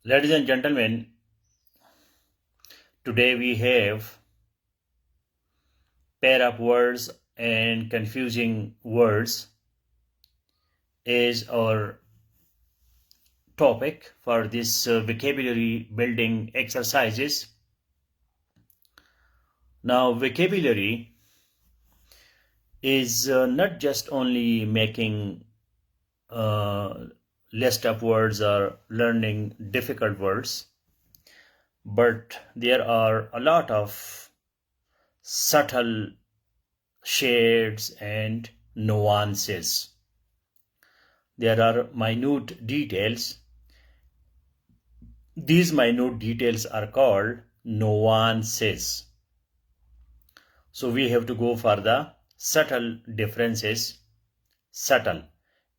Ladies and gentlemen, today we have pair of words and confusing words is our topic for this vocabulary building exercises. Now, vocabulary is not just only making list of words or learning difficult words, but there are a lot of subtle shades and nuances. There are minute details. These minute details are called nuances. So we have to go for the subtle differences. Subtle,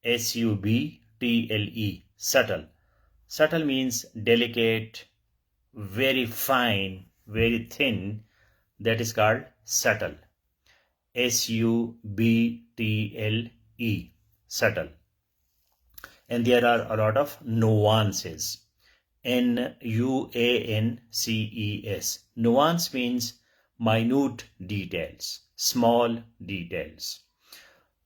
S-U-B-T-L-E, subtle. Subtle means delicate, very fine, very thin. That is called subtle. S-U-B-T-L-E, subtle. And there are a lot of nuances. N-U-A-N-C-E-S. Nuance means minute details, small details.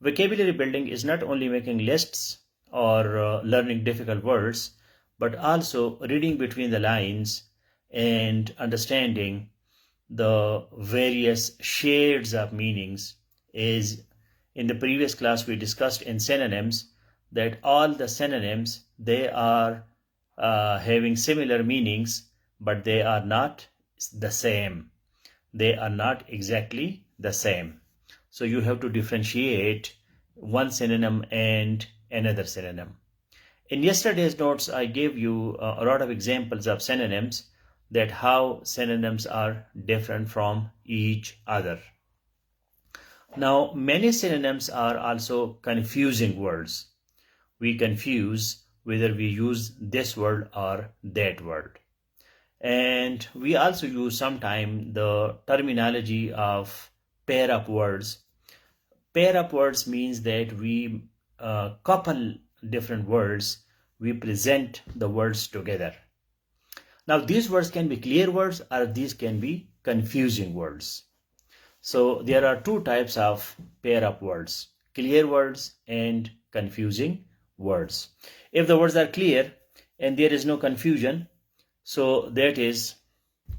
Vocabulary building is not only making lists or learning difficult words, but also reading between the lines and understanding the various shades of meanings. Is in the previous class we discussed in synonyms that all the synonyms, they are having similar meanings, but they are not the same. They are not exactly the same. So you have to differentiate one synonym and another synonym. In yesterday's notes, I gave you a lot of examples of synonyms, that how synonyms are different from each other. Now, many synonyms are also confusing words. We confuse whether we use this word or that word. And we also use sometimes the terminology of pair of words. Pair of words means that we couple different words, we present the words together. Now these words can be clear words or these can be confusing words. So there are two types of pair of words: clear words and confusing words. If the words are clear and there is no confusion, so that is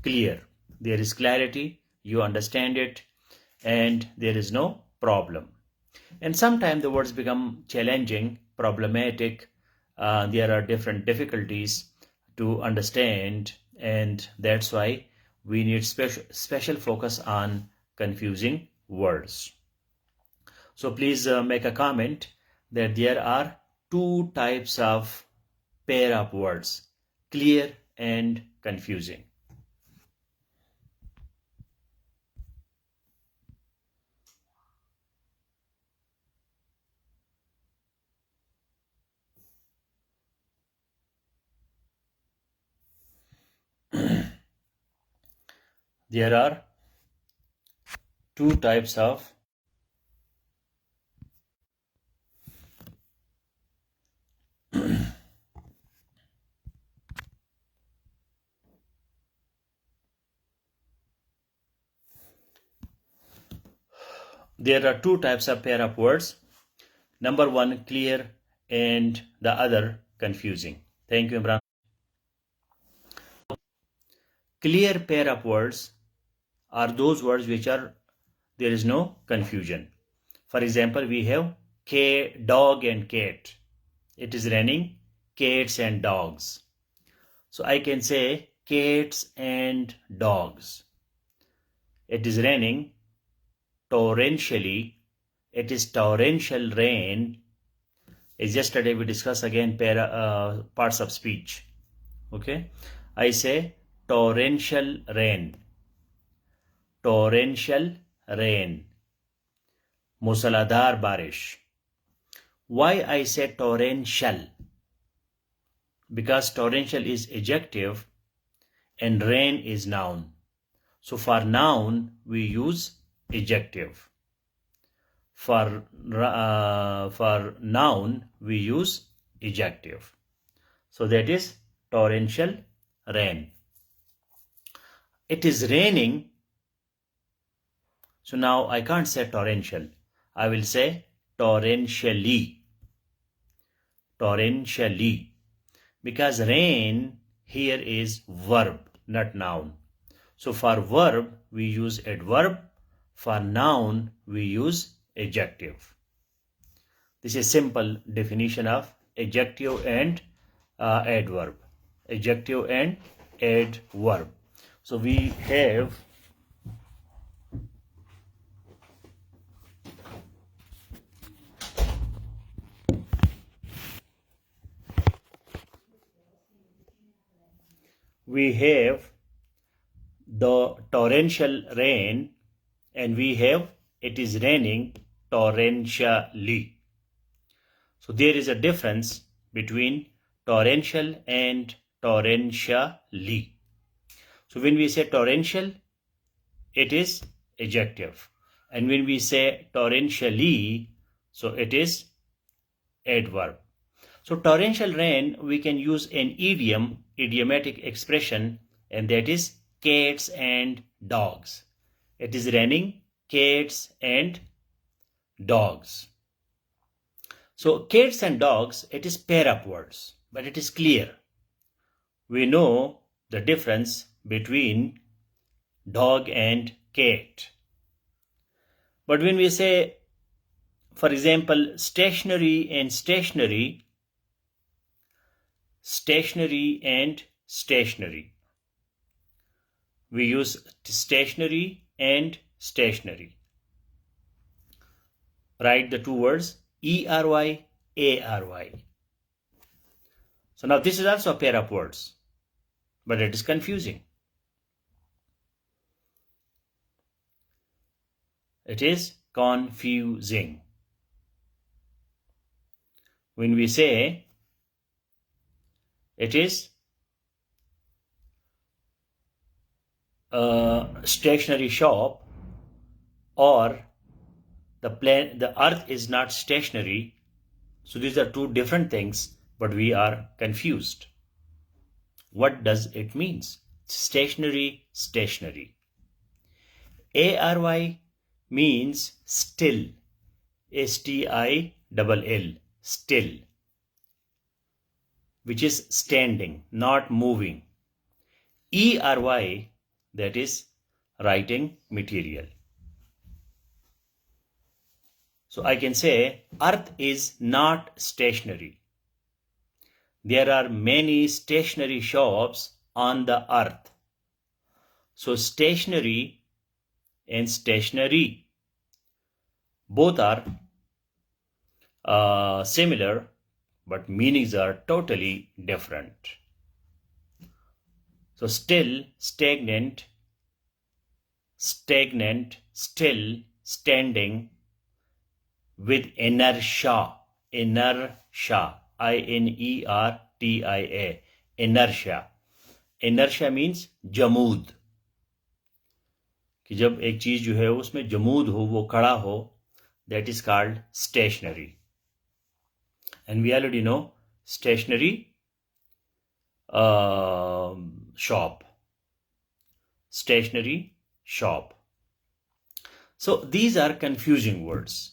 clear. There is clarity, you understand it, and there is no problem. And sometimes the words become challenging, problematic. There are different difficulties to understand, and that's why we need special focus on confusing words. So please make a comment that there are two types of pair of words: clear and confusing. There are two types of pair of words. Number one, clear, and the other, confusing. Thank you, Imran. Clear pair of words are those words which are, there is no confusion. For example, we have dog and cat. It is raining cats and dogs. So I can say cats and dogs. It is raining torrentially. It is torrential rain. As yesterday we discussed again parts of speech. Okay, I say torrential rain. Torrential rain. Musaladhar barish. Why I say torrential? Because torrential is adjective and rain is noun. So for noun we use adjective. For noun we use adjective. So that is torrential rain. It is raining. So now I can't say torrential. I will say torrentially. Torrentially. Because rain here is verb, not noun. So for verb, we use adverb. For noun, we use adjective. This is simple definition of adjective and adverb. Adjective and adverb. So we have the torrential rain, and we have it is raining torrentially. So there is a difference between torrential and torrentially. So when we say torrential, it is adjective, and when we say torrentially, so it is adverb. So torrential rain, we can use an idiomatic expression, and that is cats and dogs. It is raining cats and dogs. So cats and dogs, it is pair of words, but it is clear. We know the difference between dog and cat. But when we say, for example, stationery and stationery, stationery and stationery, we use stationery and stationery. Write the two words ERY, ARY. So now this is also a pair of words, but it is confusing. It is confusing. When we say it is a stationery shop, or the earth is not stationary, so these are two different things, but we are confused. What does it mean? Stationary, stationary. ARY means still, STILL, still, which is standing, not moving. ERY, that is writing material. So I can say earth is not stationary. There are many stationery shops on the earth. So stationery and stationery, both are similar, but meanings are totally different. So still, stagnant, stagnant, still, standing, with inertia, inertia, INERTIA, inertia. Inertia means जमूद, कि जब एक चीज जो है उसमें जमूद हो, वो खड़ा हो, that is called stationary. And we already know stationary shop, stationary shop. So these are confusing words.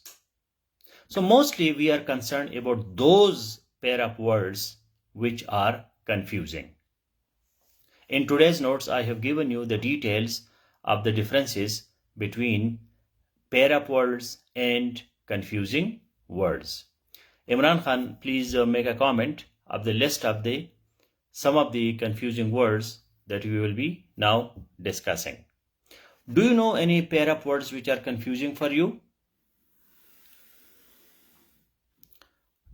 So mostly we are concerned about those pair of words which are confusing. In today's notes, I have given you the details of the differences between pair of words and confusing words. Imran Khan, please make a comment of the list of some of the confusing words that we will be now discussing. Do you know any pair of words which are confusing for you?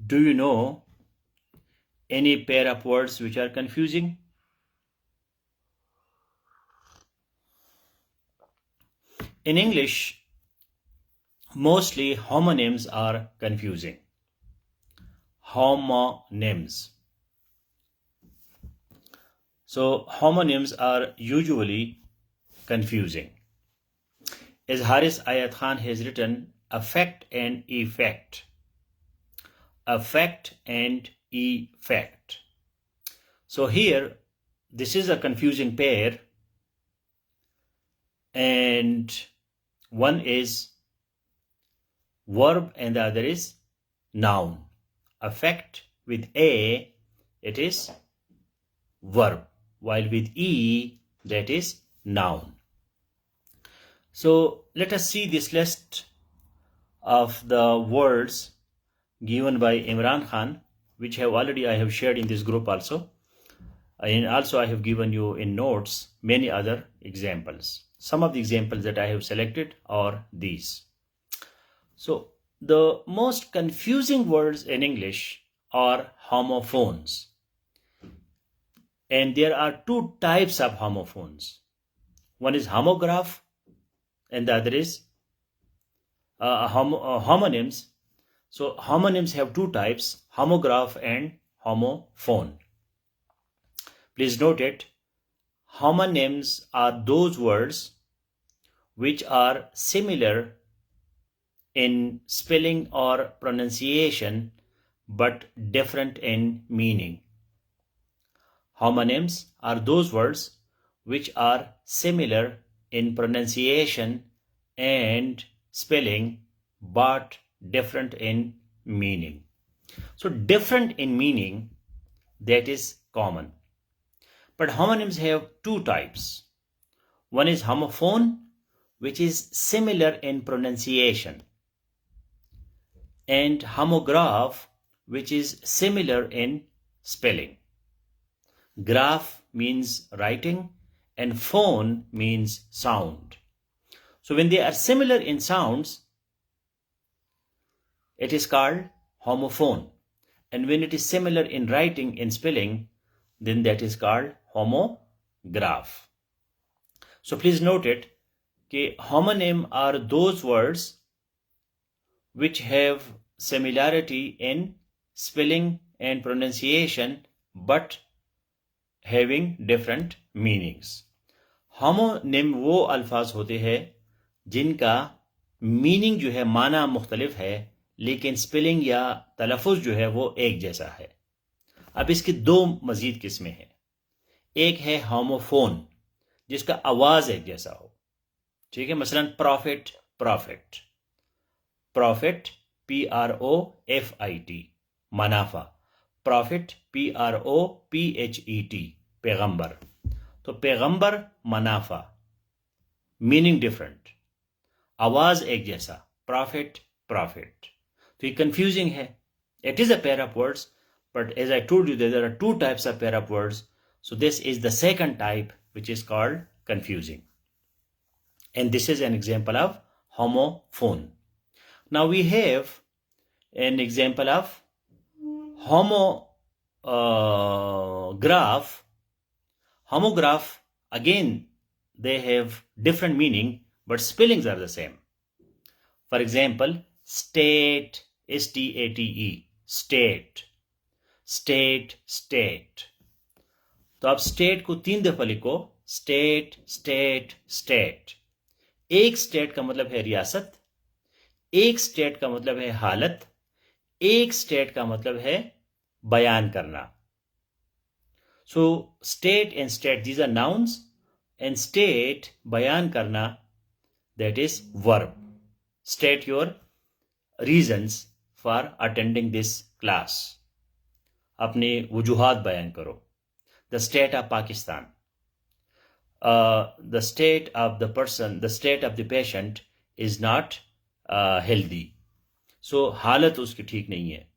Do you know any pair of words which are confusing? In English, mostly homonyms are confusing. Homonyms. So homonyms are usually confusing. As Haris Ayat Khan has written, affect and effect. Affect and effect. So here, this is a confusing pair, and one is verb and the other is noun. Affect with A, it is verb, while with E, that is noun. So let us see this list of the words given by Imran Khan, which I have shared in this group also. And also I have given you in notes many other examples. Some of the examples that I have selected are these. So the most confusing words in English are homophones. And there are two types of homophones. One is homograph and the other is homonyms. So homonyms have two types, homograph and homophone. Please note it, homonyms are those words which are similar in spelling or pronunciation but different in meaning. Homonyms are those words which are similar in pronunciation and spelling but different in meaning. So different in meaning, that is common. But homonyms have two types. One is homophone, which is similar in pronunciation, and homograph, which is similar in spelling. Graph means writing and phone means sound. So when they are similar in sounds, it is called homophone. And when it is similar in writing, in spelling, then that is called homograph. So please note it, that homonym are those words which have similarity in spelling and pronunciation but having different meanings. Homonym वो अल्फाज होते हैं जिनका meaning जो है, माना मुख्तलिफ है, लेकिन स्पेलिंग या तलफ़ुज़ जो है वो एक जैसा है. अब इसकी दो मज़ीद किस्में हैं. एक है होमोफोन, जिसका आवाज़ एक जैसा हो. ठीक है, मसलन प्रॉफिट, प्रॉफिट, प्रॉफिट PROFIT, मनाफा, प्रॉफिट PROPHET, पैगंबर. तो पैगंबर, मनाफा, मीनिंग डिफरेंट, आवाज एक जैसा, प्रॉफिट, प्रॉफिट. तो ये कंफ्यूजिंग है. It is a pair of words, but as I told you, there are two types of pair of words. So this is the second type, which is called confusing. And this is an example of homophone. Now we have an example of homograph. Homograph, again, they have different meaning, but spellings are the same. For example, state, S-T-A-T-E, state, state, state. तो आप state को 3 दफा लिखो, state, state, state. एक state का मतलब है रियासत, एक स्टेट का मतलब है हालत, एक स्टेट का मतलब है बयान करना. So state and state, these are nouns, and state, बयान करना, that is verb. State your reasons for attending this class. अपने वजूहात बयान करो. The state of Pakistan, the state of the person, the state of the patient is not healthy. So हालत उसकी ठीक नहीं है.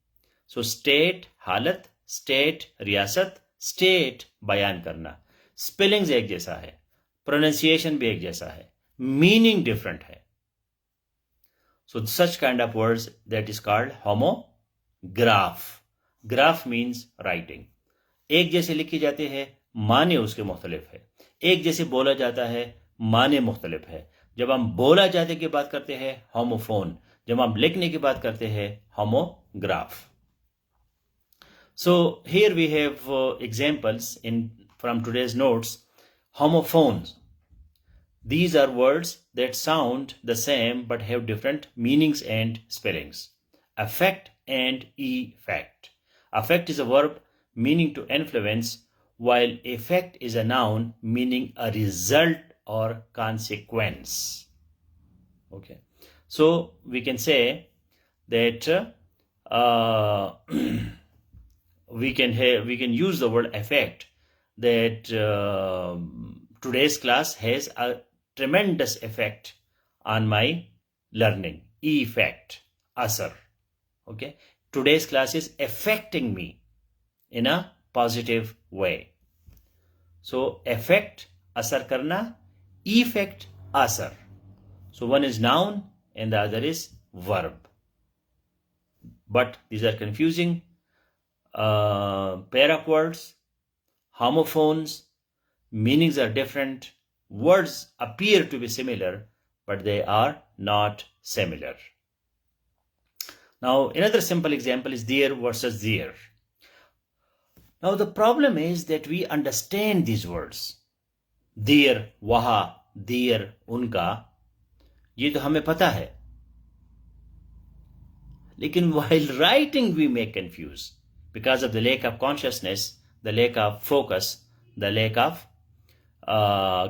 सो स्टेट हालत, स्टेट रियासत, स्टेट बयान करना. स्पेलिंग्स एक जैसा है, प्रोनाउंसिएशन भी एक जैसा है, मीनिंग डिफरेंट है. So such kind of words, that is called homograph. Graph means writing. एक जैसे लिखे जाते हैं, माने उसके मुख्तलिफ है. एक जैसे बोला जाता है, माने मुख्तलिफ है. जब हम बोला जाते की बात करते हैं, होमोफोन. जब हम लिखने की बात करते हैं, homograph. So here we have examples in from today's notes. homophones, these are words that sound the same but have different meanings and spellings. Affect and effect. Affect is a verb meaning to influence while effect is a noun meaning a result or consequence. Okay, so we can say that we can use the word effect, that today's class has a tremendous effect on my learning. Effect, asar. Okay, today's class is affecting me in a positive way. So effect, asar karna, effect, asar. So one is noun and the other is verb. But these are confusing. Pair of words, homophones, meanings are different. Words appear to be similar, but they are not similar. Now, another simple example is there versus there. Now, the problem is that we understand these words. There, waha, there, unka. ये तो हमें पता है. लेकिन while writing we may confuse because of the lack of consciousness, the lack of focus, the lack of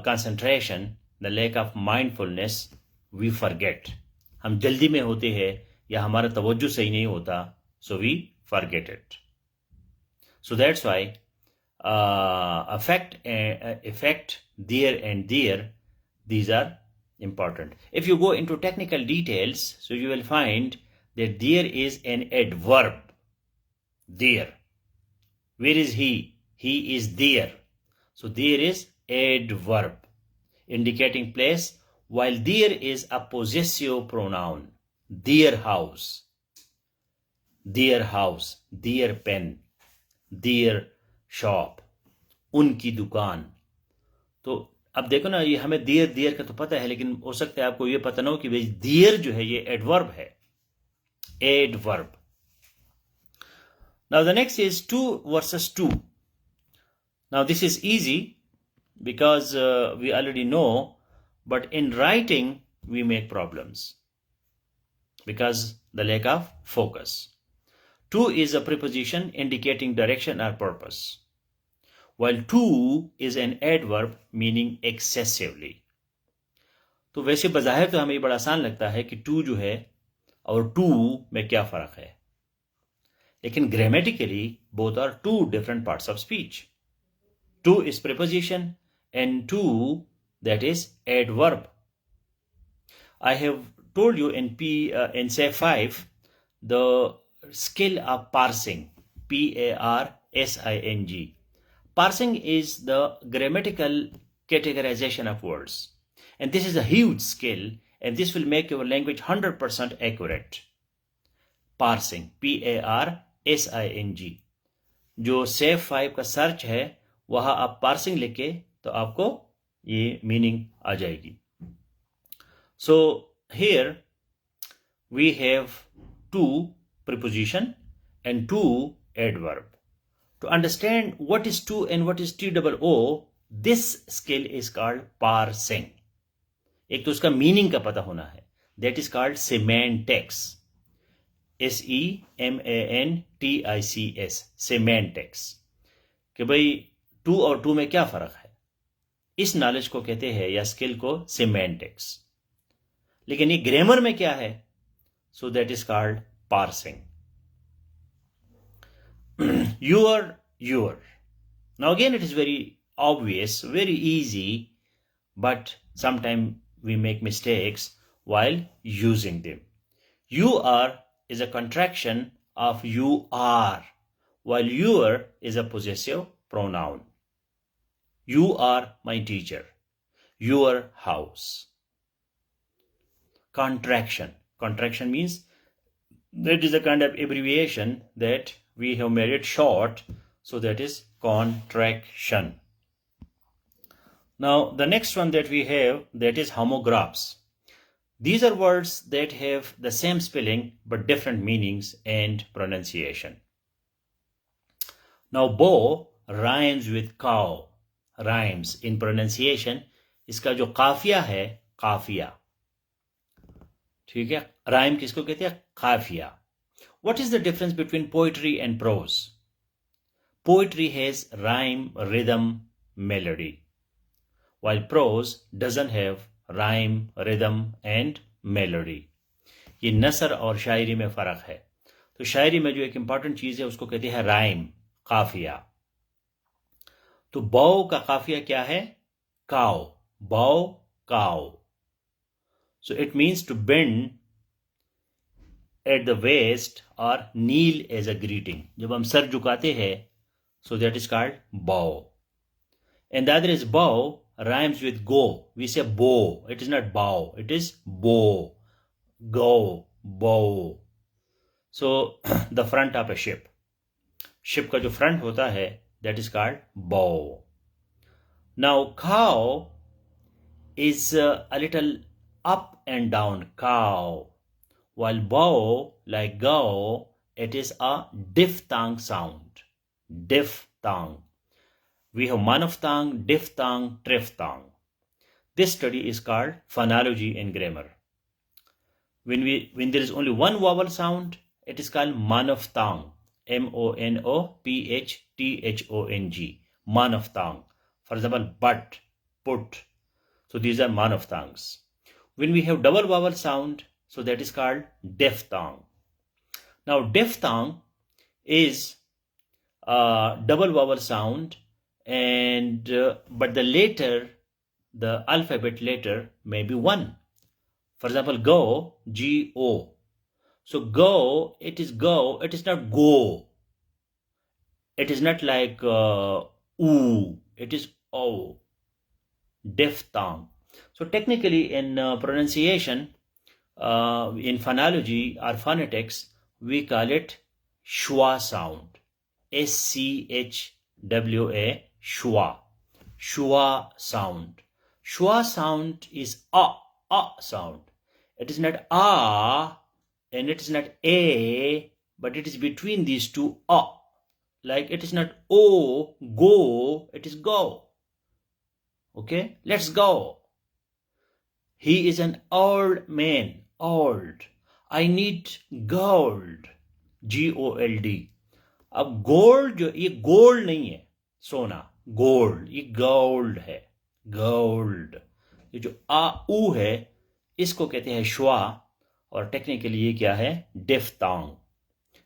concentration, the lack of mindfulness, we forget. हम जल्दी में होते हैं या हमारा तवज्जो सही नहीं होता, so we forget it. So that's why effect, there and there, these are important. If you go into technical details, so you will find that there is an adverb. There. Where is he? He is there. So there is adverb indicating place, while there is a possessive pronoun. Their house, their pen, their shop, उनकी दुकान. तो अब देखो ना, ये हमें देर का तो पता है, लेकिन हो सकता है आपको ये पता ना हो कि भाई देर जो है ये एडवर्ब है. Adverb. Now the next is to versus to. Now this is easy because we already know, but in writing we make problems because the lack of focus. To is a preposition indicating direction or purpose, while to is an adverb meaning excessively. तो वैसे बज़ाहिर तो हमें ये बड़ा आसान लगता है कि to जो है और to में क्या फ़र्क है, लेकिन grammatically both are two different parts of speech. To is preposition and to, that is adverb. I have told you in say 5 the skill of parsing, P-A-R-S-I-N-G. Parsing is the grammatical categorization of words, and this is a huge skill, and this will make your language 100% accurate. Parsing, P-A-R-S-I-N-G. जो safe 5 का search है वहाँ आप parsing लिखे तो आपको ये meaning आ जाएगी. So here we have to preposition and to adverb. To understand what is to and what is TOO, this skill is called parsing. एक तो उसका मीनिंग का पता होना है, that is called semantics. SEMANTICS, semantics. कि भाई टू और टू में क्या फर्क है, इस नॉलेज को कहते हैं या स्किल को semantics. लेकिन ये ग्रामर में क्या है, so that is called parsing. Your. Now again it is very obvious, very easy, but sometimes we make mistakes while using them. You are is a contraction of you are, while your is a possessive pronoun. You are my teacher. Your house. Contraction means that is a kind of abbreviation that we have made it short, so that is contraction. Now the next one that we have, that is homographs. These are words that have the same spelling but different meanings and pronunciation. Now bow rhymes with cow. Rhymes in pronunciation. इसका जो काफिया है, काफिया. ठीक है, rhyme किसको कहते हैं? काफिया. What is the difference between poetry and prose? Poetry has rhyme, rhythm, melody, while prose doesn't have rhyme, rhythm and melody. ये नसर और शायरी में फ़र्क है. तो शायरी में जो एक इम्पॉर्टेंट चीज़ है उसको कहते हैं राइम, काफिया. तो बौ का काफिया क्या है? काओ. बौ, काओ. So it means to bend at the waist or kneel as a greeting. जब हम सर झुकाते हैं, so that is called bow. And the other is bow rhymes with go. We say bow. It is not bow. It is bow. Go, bow. So the front of a ship. Ship का जो front होता है, that is called bow. Now cow is a little up and down, cow. While bow, like go, it is a diphthong sound. Diphthong. We have monophthong, diphthong, triphthong. This study is called phonology in grammar. When there is only one vowel sound, it is called monophthong. monophthong. Monophthong. For example, but, put. So these are monophthongs. When we have double vowel sound, so that is called diphthong. Now diphthong is a double vowel sound, and but the alphabet letter may be one. For example, go, G-O. So go, it is not go. It is not like oo, it is o. Diphthong. So technically in pronunciation, in phonology or phonetics, we call it schwa sound. S-C-H-W-A, schwa. Schwa sound. Schwa sound is a sound. It is not a and it is not a, but it is between these two a. Like it is not o, go, it is go. Okay, let's go. He is an old man. Old. I need gold. G-O-L-D. अब gold जो ये gold नहीं है सोना, gold, ये gold है, gold. ये जो आ ऊ है इसको कहते हैं श्वा, और टेक्निकली ये क्या है? डिफथोंग.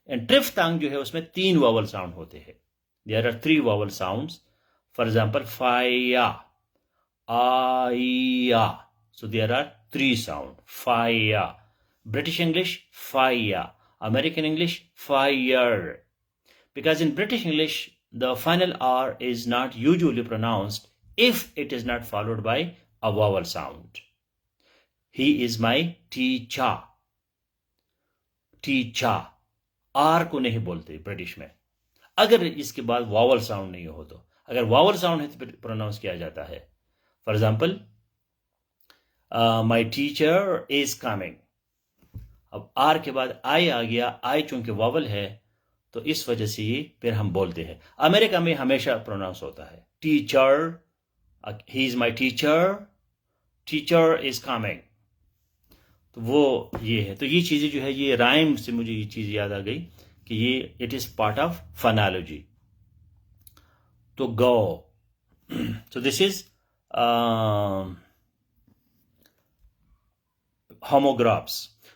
एंड ट्रिफथोंग जो है उसमें 3 वॉवल साउंड होते हैं. There are 3 vowel sounds. For example fire, आया. So there are 3 sound. Fire. British English, fire. American English, fire. Because in British English, the final R is not usually pronounced if it is not followed by a vowel sound. He is my teacher. Teacher. R को नहीं बोलते British में, अगर इसके बाद vowel sound नहीं हो तो. अगर vowel sound है तो प्रोनाउंस किया जाता है. For example, my teacher is coming. अब आर के बाद आई आ गया, आई चूंकि वॉवल है तो इस वजह से ही फिर हम बोलते हैं. अमेरिका में हमेशा प्रोनाउंस होता है teacher. He is my teacher, teacher is coming. तो वो ये है. तो ये चीज़ें जो है, ये राइम से मुझे ये चीज़ याद आ गई कि ये it is part of phonology. तो go. So this is homographs.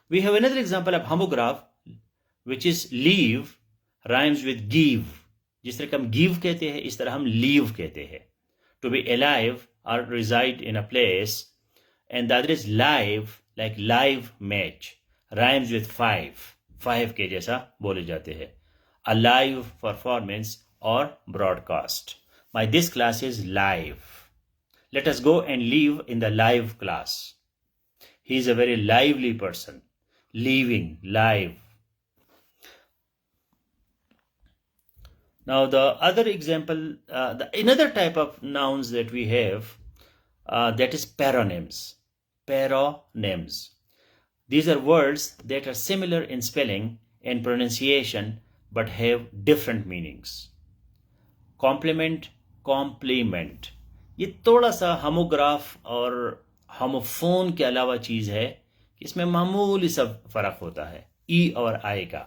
We have another example of homograph, which is leave rhymes with give. जिस तरह हम give कहते हैं, इस तरह हम leave कहते हैं. To be alive or reside in a place. And the other is live, like live match, rhymes with 5. 5 के जैसा बोले जाते हैं. A live performance or broadcast. My this class is live. Let us go and live in the live class. He is a very lively person. Living, live. Now the other example, another type of nouns that we have, that is paronyms. Paronyms. These are words that are similar in spelling and pronunciation but have different meanings. Complement, complement. ये थोड़ा सा homograph और homophone के अलावा चीज़ है कि इसमें मामूली सा फर्क होता है ई और आई का.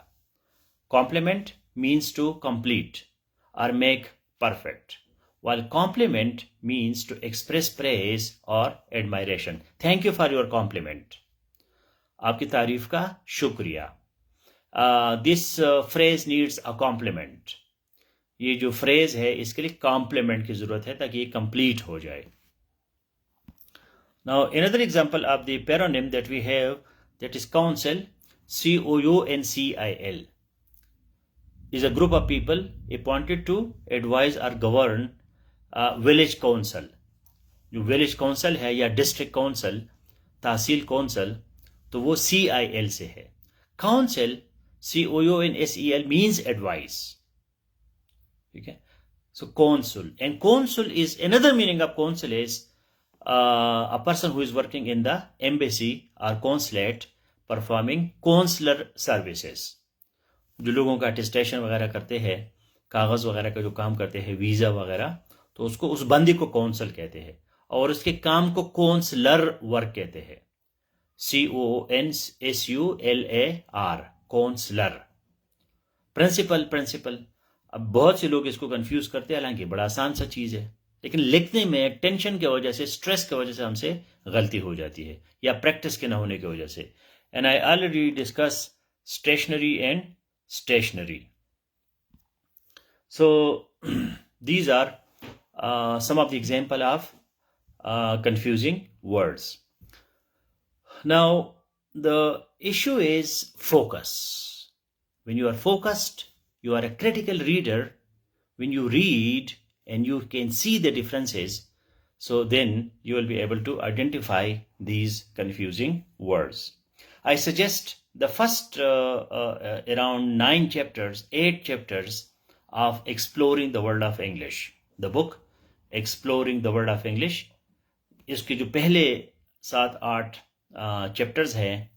Complement means to complete. or make perfect. While compliment means to express praise or admiration. Thank you for your compliment. आपकी तारीफ का शुक्रिया. This phrase needs a compliment. ये जो phrase है इसके लिए compliment की जरूरत है ताकि ये complete हो जाए. Now another example of the paronym that we have, that is council, COUNCIL, is a group of people appointed to advise or govern village council. जो village council है या district council, तहसील council, तो वो CIL से है. Council, COUNSEL, means advice. Okay, so consul, and consul is another meaning of consul is a person who is working in the embassy or consulate performing consular services. जो लोगों का attestation वगैरह करते हैं, कागज़ वगैरह का जो काम करते हैं, वीज़ा वगैरह, तो उसको उस बंदी को कौंसल कहते हैं और उसके काम को कौंसलर वर्क कहते हैं. CONSULAR, councillor. प्रिंसिपल, अब बहुत से लोग इसको कंफ्यूज करते हैं, हालांकि बड़ा आसान सा चीज़ है, लेकिन लिखने में टेंशन की वजह से, स्ट्रेस की वजह से हमसे गलती हो जाती है या प्रैक्टिस के ना होने की वजह से. And I already discuss stationary and stationery. So these are some of the example of confusing words. Now the issue is focus. When you are focused, you are a critical reader. When you read and you can see the differences, so then you will be able to identify these confusing words. I suggest the first around 8 chapters of Exploring the World of English. The book Exploring the World of English, इसके जो पहले 7-8 chapters हैं,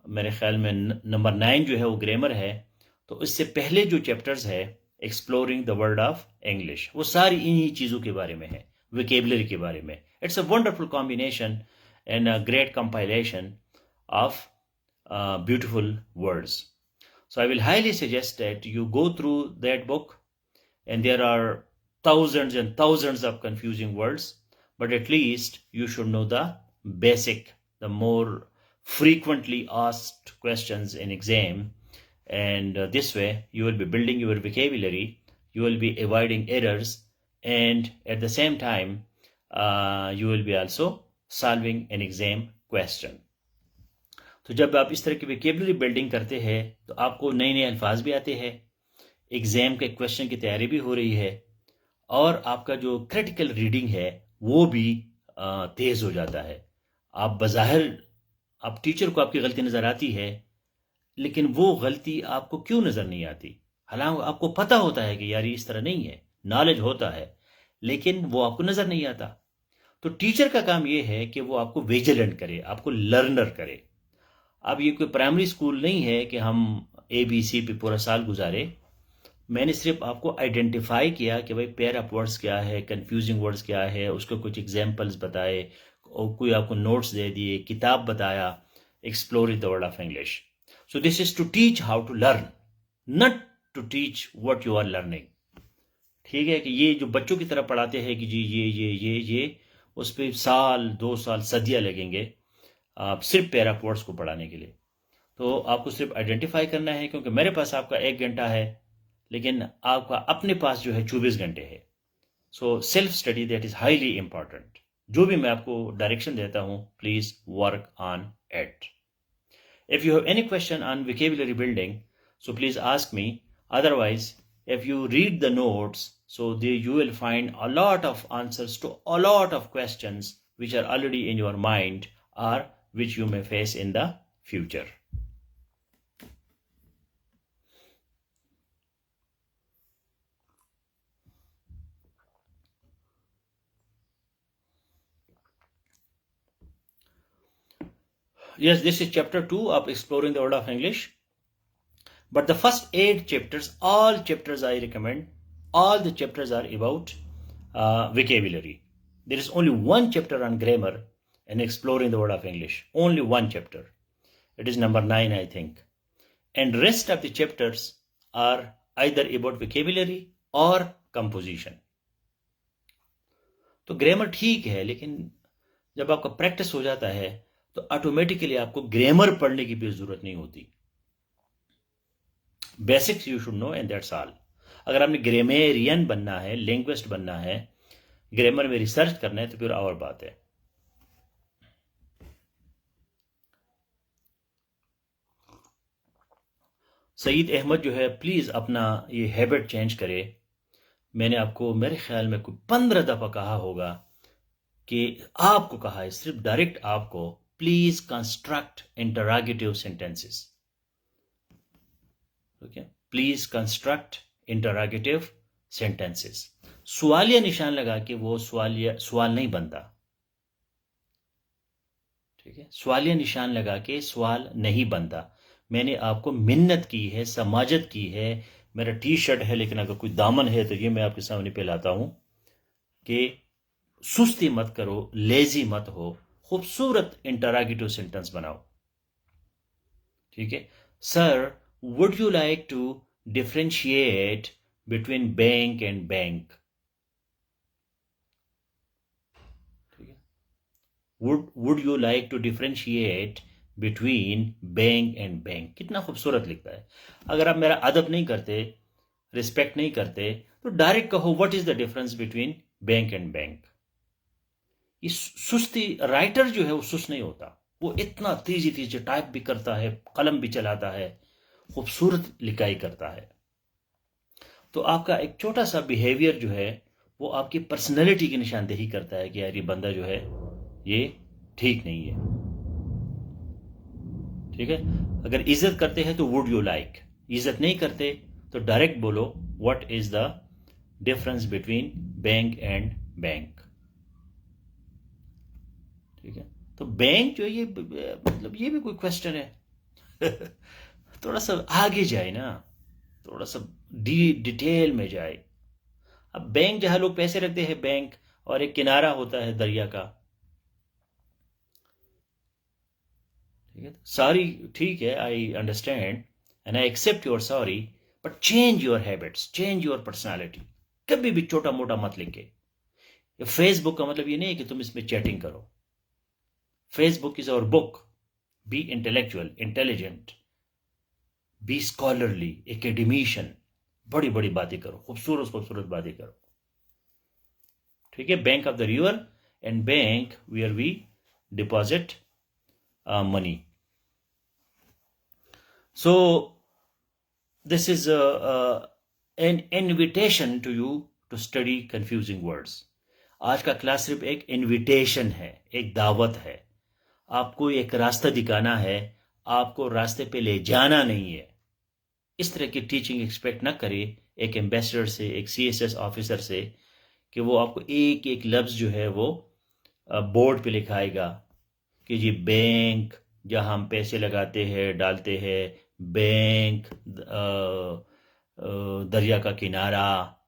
मेरे ख्याल में number 9 जो है वो ग्रामर है, तो इससे पहले जो चैप्टर्स है Exploring the World of English, वो सारी इन्हीं चीज़ों के बारे में है, vocabulary के बारे में. It's a wonderful combination and a great compilation of beautiful words. So I will highly suggest that you go through that book, and there are thousands and thousands of confusing words, but at least you should know the basic, the more frequently asked questions in exam, and this way you will be building your vocabulary, you will be avoiding errors, and at the same time you will be also solving an exam question. तो जब आप इस तरह की vocabulary building करते हैं तो आपको नए नए अल्फाज भी आते हैं, एग्ज़ाम के क्वेश्चन की तैयारी भी हो रही है, और आपका जो क्रिटिकल रीडिंग है वो भी तेज़ हो जाता है. आप बज़ाहिर आप टीचर को आपकी गलती नज़र आती है, लेकिन वो गलती आपको क्यों नज़र नहीं आती? हालांकि आपको पता होता है कि यार ये इस तरह नहीं है, नॉलेज होता है, लेकिन वो आपको नज़र नहीं आता. तो टीचर का काम ये है कि वो आपको विजिलेंट करे, आपको लर्नर करे. अब ये कोई प्राइमरी स्कूल नहीं है कि हम ABC पे पूरा साल गुजारे. मैंने सिर्फ आपको आइडेंटिफाई किया कि भाई पेयर ऑफ वर्ड्स क्या है, कंफ्यूजिंग वर्ड्स क्या है, उसके कुछ एग्जांपल्स बताए, और कोई आपको नोट्स दे दिए, किताब बताया, exploring the world of English. So this is to teach how to learn, not to teach what you are learning. ठीक है कि ये जो बच्चों की तरह पढ़ाते हैं कि जी ये उस पर साल 2 साल सदियाँ लगेंगे आप सिर्फ पेयर ऑफ वर्ड्स को पढ़ाने के लिए. तो आपको सिर्फ आइडेंटिफाई करना है, क्योंकि मेरे पास आपका 1 घंटा है, लेकिन आपका अपने पास जो है 24 घंटे है. So self study that is highly important. जो भी मैं आपको डायरेक्शन देता हूँ, please work on it. If you have any question on vocabulary building, so please ask me. Otherwise if you read the notes, so there you will find a lot of answers to a lot of questions which are already in your mind or which you may face in the future. Yes, this is chapter 2 of Exploring the World of English. But the first 8 chapters, all chapters I recommend, all the chapters are about vocabulary. There is only one chapter on grammar and Exploring the World of English. Only one chapter. It is number 9, I think. And rest of the chapters are either about vocabulary और composition. तो grammar ठीक है, लेकिन जब आपका practice हो जाता है तो ऑटोमेटिकली आपको ग्रामर पढ़ने की भी जरूरत नहीं होती। Basics you should know and that's all. अगर आपने ग्रामेरियन बनना है, लिंग्विस्ट बनना है, ग्रामर में रिसर्च करना है, तो फिर और बात है। सईद अहमद जो है, प्लीज अपना ये हैबिट चेंज करे। मैंने आपको मेरे ख्याल में कोई 15 दफा कहा होगा कि आपको कहा है, सिर्फ डायरेक्ट आपको, please construct interrogative sentences. Okay, please construct interrogative sentences. सवालिया निशान लगा के वो सवाल नहीं बनता। ठीक है, सवालिया निशान लगा के सवाल नहीं बनता। मैंने आपको मिन्नत की है, समाजत की है। मेरा टी शर्ट है, लेकिन अगर कोई दामन है तो ये मैं आपके सामने पे लाता हूं कि सुस्ती मत करो, लेजी मत हो, खूबसूरत इंटरोगेटिव सेंटेंस बनाओ। ठीक है, sir would you like to differentiate between bank and bank. Would you like to differentiate between bank and bank. कितना खूबसूरत लिखता है। अगर आप मेरा अदब नहीं करते, रिस्पेक्ट नहीं करते, तो डायरेक्ट कहो what is the difference between bank and bank. ये सुस्ती, राइटर जो है वो सुस्त नहीं होता, वो इतना तेजी तेजी टाइप भी करता है, कलम भी चलाता है, खूबसूरत लिखाई करता है। तो आपका एक छोटा सा बिहेवियर जो है वो आपकी पर्सनैलिटी की निशानदेही करता है कि यार ये बंदा जो है ये ठीक नहीं है। ठीक है, अगर इज्जत करते हैं तो वुड यू लाइक, इज्जत नहीं करते तो डायरेक्ट बोलो what is the difference between bank and bank. ठीक है, तो बैंक जो है ये मतलब ये भी कोई क्वेश्चन है। थोड़ा सा आगे जाए ना, थोड़ा सा डिटेल में जाए। अब बैंक जहां लोग पैसे रखते हैं बैंक, और एक किनारा होता है दरिया का। ठीक है, सॉरी ठीक है, I understand and I accept your sorry, but change your habits, change your personality. कभी भी छोटा मोटा मत लिखे। फेसबुक का मतलब ये नहीं है कि तुम इसमें चैटिंग करो। Facebook is our book. Be intellectual, intelligent, be scholarly, academician. बड़ी बड़ी बातें करो, खूबसूरत खूबसूरत बातें करो। ठीक है, bank of the river and bank where we deposit money. So this is an invitation to you to study confusing words. आज का क्लास सिर्फ एक इनविटेशन है, एक दावत है। आपको एक रास्ता दिखाना है, आपको रास्ते पे ले जाना नहीं है। इस तरह की टीचिंग एक्सपेक्ट ना करें एक एम्बेसडर से, एक CSS ऑफिसर से, कि वो आपको एक एक लफ्ज जो है वो बोर्ड पे लिखाएगा कि जी बैंक जहाँ हम पैसे लगाते हैं, डालते हैं, बैंक दरिया का किनारा,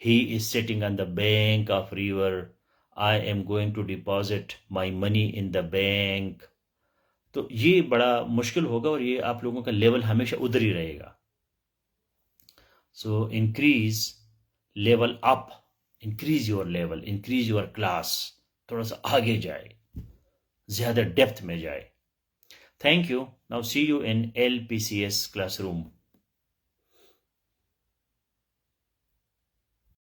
he is sitting on the bank of river, I am going to deposit my money in the bank. तो ये बड़ा मुश्किल होगा और ये आप लोगों का लेवल हमेशा उधर ही रहेगा। So increase level up, increase your level, increase your class, थोड़ा सा आगे जाए, ज्यादा डेप्थ में जाए। Thank you. Now see you in LPCS classroom.